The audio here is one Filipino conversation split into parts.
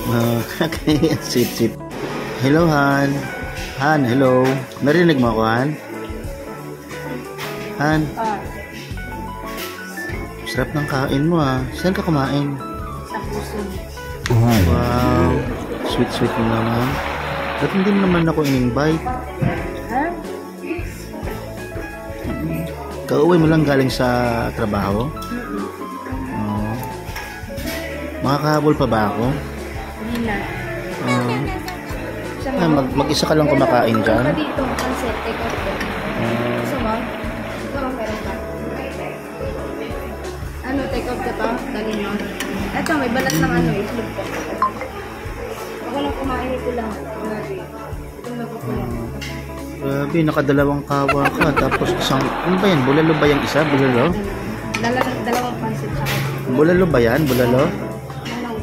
Okay, sweet, sweet. Hello, Han. Han, hello. Narinig mo ako, Han? Han? Sarap ng kain mo, ah. Saan ka kumain? Sa puso. Wow. Sweet, sweet mo naman. Ba't hindi naman ako in-invite? Ha? Kauwi mo lang galing sa trabaho? Makakahabol pa ba ako? Hindi na. Mag-isa ka lang kumakain dyan? Ano dito? Pansit. Take out ko. Gusto mo? Ikaw ang pera ka. Ano? Take out ka to? Dali mo. Eto, may balat ng ano. Itlog ko. Ako lang kumain ito lang. Ito na ko lang. Grabe, nakadalawang kawa ka. Tapos isang, ano ba yan? Bulalo ba yung isa? Bulalo? Dalawang pansit sa akin. Bulalo ba yan? Bulalo?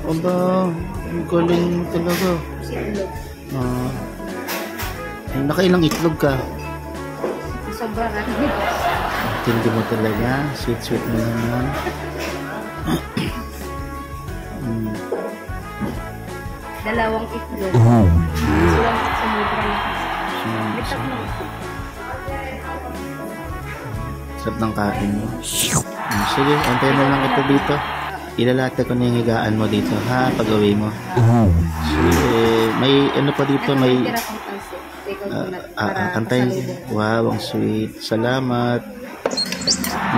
Aba, ang galing talaga. Itlog. Nakailang itlog ka? Sobra na. Tindi mo talaga. Sweet, sweet mo naman. Dalawang itlog. Sumubra na. Bitak mo. Sarap ng kain mo. Sige, antayin mo lang ito dito. Ilalata ko na yung higaan mo dito, ha? Pag-uwi mo. Sige, may ano pa dito, may... Antayin. Wow, ang sweet. Salamat.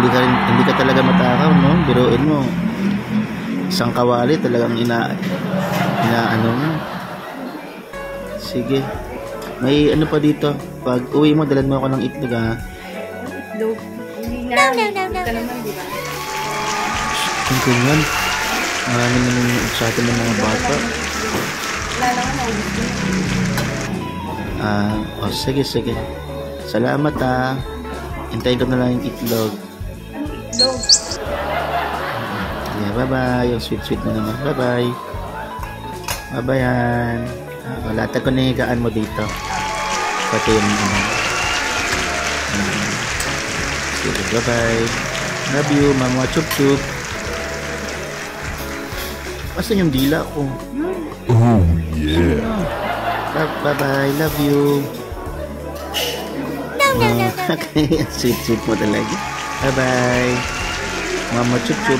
Hindi ka talaga matakaw, no? Biruin mo. Isang kawali talagang ano mo. Sige. May ano pa dito. Pag uwi mo, dalan mo ako ng itlog, ha? Itlog? Hindi na. Ito naman, di ba? Ang ganyan. Marami naman sa atin ng mga bata. Wala lang na. Sige, sige. Salamat, ha. Hintayin ko na lang yung itlog. Anong itlog? Yeah, bye-bye. Yung sweet-sweet na naman. Bye-bye. Bye-bye, yan. Latag ko na yung higaan mo dito. Pati yung sige, bye-bye. Love you, mama. Chup-chup. Asan yung dila ko? Oh, yeah. Bye-bye. Love you. No. Okay. Sweet-sweet mo talaga. Bye-bye. Mama chup-chup.